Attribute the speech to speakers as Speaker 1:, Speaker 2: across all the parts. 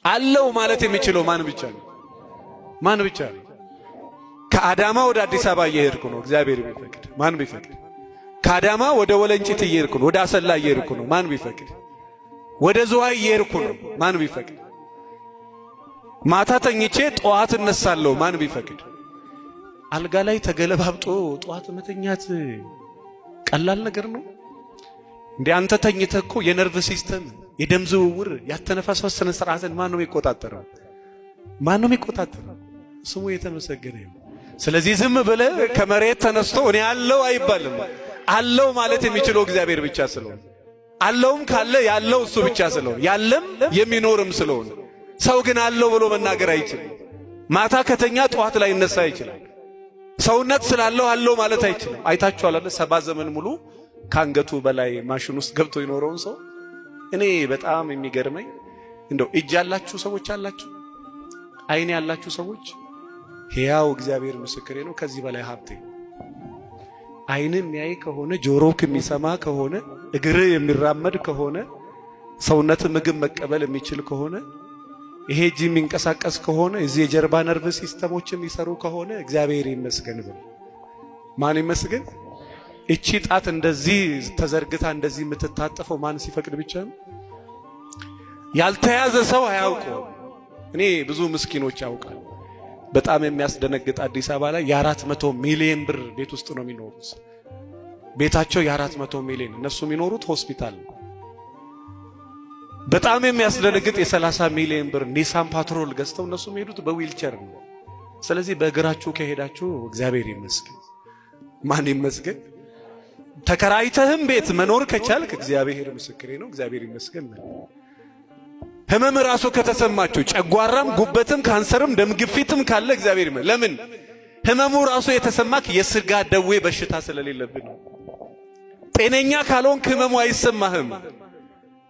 Speaker 1: አለው ማለት የሚችለው ማን ብቻ ነው? ማን ብቻ ነው? ከአዳማ ወደ አዲስ አበባ እየሄድኩ ነው፣ እግዚአብሔር ቢፈቅድ። ማን ቢፈቅድ? ከአዳማ ወደ ወለንጭት እየሄድኩ ነው፣ ወደ አሰላ እየሄድኩ ነው። ማን ቢፈቅድ? ወደ ዝዋይ እየሄድኩ ነው። ማን ቢፈቅድ? ማታ ተኝቼ ጠዋት እነሳለሁ። ማን ቢፈቅድ? አልጋ ላይ ተገለባብጦ ጠዋት መተኛት ቀላል ነገር ነው እንዴ? አንተ ተኝተህ እኮ የነርቭ ሲስተም፣ የደም ዝውውር፣ ያተነፋፈስ ስነ ስርዓትን ማን ነው የሚቆጣጠረው? ማን ነው የሚቆጣጠረው? ስሙ የተመሰገነ ይሁን። ስለዚህ ዝም ብለህ ከመሬት ተነስቶ እኔ አለው አይባልም። አለው ማለት የሚችለው እግዚአብሔር ብቻ ስለሆነ፣ አለውም ካለ ያለው እሱ ብቻ ስለሆነ፣ ያለም የሚኖርም ስለሆነ፣ ሰው ግን አለው ብሎ መናገር አይችልም። ማታ ከተኛ ጠዋት ላይ ይነሳ ይችላል። ሰውነት ስላለው አለው ማለት አይችልም። አይታችኋል አይደል? 70 ዘመን ሙሉ ካንገቱ በላይ ማሽን ውስጥ ገብቶ ይኖረውን ሰው። እኔ በጣም የሚገርመኝ እንደው እጅ ያላችሁ ሰዎች አላችሁ፣ አይን ያላችሁ ሰዎች፣ ሕያው እግዚአብሔር ምስክሬ ነው፣ ከዚህ በላይ ሀብቴ። አይን የሚያይ ከሆነ፣ ጆሮ የሚሰማ ከሆነ፣ እግር የሚራመድ ከሆነ፣ ሰውነት ምግብ መቀበል የሚችል ከሆነ፣ ይሄ እጅ የሚንቀሳቀስ ከሆነ፣ እዚህ የጀርባ ነርቭ ሲስተሞች የሚሰሩ ከሆነ እግዚአብሔር ይመስገን ብሎ ማን ይመስገን? እቺ ጣት እንደዚህ ተዘርግታ እንደዚህ የምትታጠፈው ማን ሲፈቅድ ብቻ ነው። ያልተያዘ ሰው አያውቀው። እኔ ብዙ ምስኪኖች ያውቃል። በጣም የሚያስደነግጥ አዲስ አበባ ላይ የ400 ሚሊዮን ብር ቤት ውስጥ ነው የሚኖሩት። ቤታቸው የ400 ሚሊዮን፣ እነሱ የሚኖሩት ሆስፒታል። በጣም የሚያስደነግጥ የ30 ሚሊዮን ብር ኒሳን ፓትሮል ገዝተው እነሱ የሚሄዱት በዊልቸር ነው። ስለዚህ በእግራችሁ ከሄዳችሁ እግዚአብሔር ይመስገን። ማን ይመስገን? ተከራይተህም ቤት መኖር ከቻልክ እግዚአብሔር ምስክሬ ነው፣ እግዚአብሔር ይመስገን። ህመም ራሱ ከተሰማችሁ ጨጓራም፣ ጉበትም፣ ካንሰርም፣ ደም ግፊትም ካለ እግዚአብሔር ይመስገን። ለምን? ህመሙ ራሱ የተሰማክ የስጋ ደዌ በሽታ ስለሌለብን ነው። ጤነኛ ካልሆንክ ህመሙ አይሰማህም።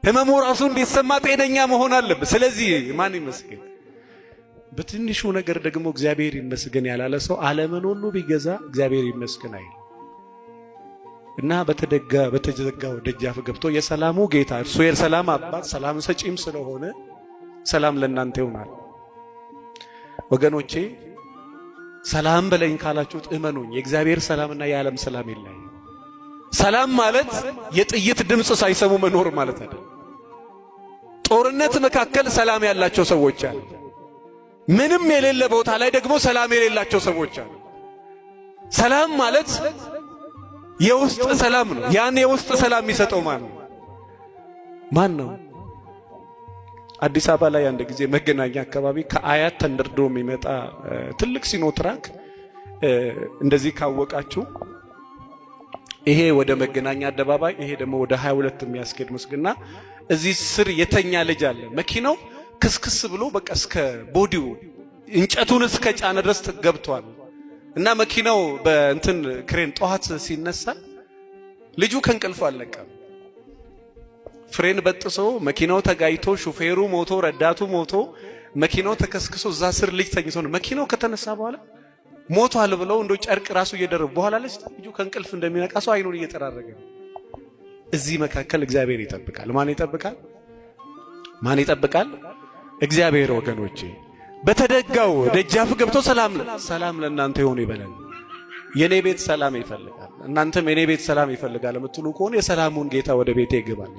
Speaker 1: ህመሙ ራሱ እንዲሰማ ጤነኛ መሆን አለበት። ስለዚህ ማን ይመስገን? በትንሹ ነገር ደግሞ እግዚአብሔር ይመስገን ያላለ ሰው ዓለምን ሁሉ ቢገዛ እግዚአብሔር ይመስገን አይል እና በተዘጋው ደጃፍ ገብቶ የሰላሙ ጌታ እርሱ የሰላም አባት ሰላም ሰጪም ስለሆነ ሰላም ለእናንተ ይሆናል። ወገኖቼ ሰላም በለኝ ካላችሁት እመኑኝ፣ የእግዚአብሔር ሰላምና የዓለም ሰላም ይለያል። ሰላም ማለት የጥይት ድምፅ ሳይሰሙ መኖር ማለት አይደለም። ጦርነት መካከል ሰላም ያላቸው ሰዎች አሉ። ምንም የሌለ ቦታ ላይ ደግሞ ሰላም የሌላቸው ሰዎች አሉ። ሰላም ማለት የውስጥ ሰላም ነው። ያን የውስጥ ሰላም የሚሰጠው ማን ነው? አዲስ አበባ ላይ አንድ ጊዜ መገናኛ አካባቢ ከአያት ተንደርድሮ የሚመጣ ትልቅ ሲኖትራክ እንደዚህ ካወቃችሁ፣ ይሄ ወደ መገናኛ አደባባይ፣ ይሄ ደግሞ ወደ 22 የሚያስኬድ መስግና እዚህ ስር የተኛ ልጅ አለ። መኪናው ክስክስ ብሎ በቃ እስከ ቦዲው እንጨቱን እስከ ጫነ ድረስ ገብቷል። እና መኪናው በእንትን ክሬን ጠዋት ሲነሳ ልጁ ከእንቅልፉ አልነቃም። ፍሬን በጥሶ መኪናው ተጋይቶ ሹፌሩ ሞቶ ረዳቱ ሞቶ መኪናው ተከስክሶ እዛ ስር ልጅ ተኝቶ ነው። መኪናው ከተነሳ በኋላ ሞቷል ብለው እንደው ጨርቅ ራሱ እየደረቡ በኋላ ልጁ ከእንቅልፍ እንደሚነቃ ሰው አይኑን እየጠራረገ ነው። እዚህ መካከል እግዚአብሔር ይጠብቃል። ማን ይጠብቃል? ማን ይጠብቃል? እግዚአብሔር። ወገኖቼ በተደጋው ደጃፍ ገብቶ ሰላም ለእናንተ ይሁን ይበላል። የኔ ቤት ሰላም ይፈልጋል፣ እናንተም የኔ ቤት ሰላም ይፈልጋል የምትሉ ከሆነ የሰላሙን ጌታ ወደ ቤቴ ይገባል።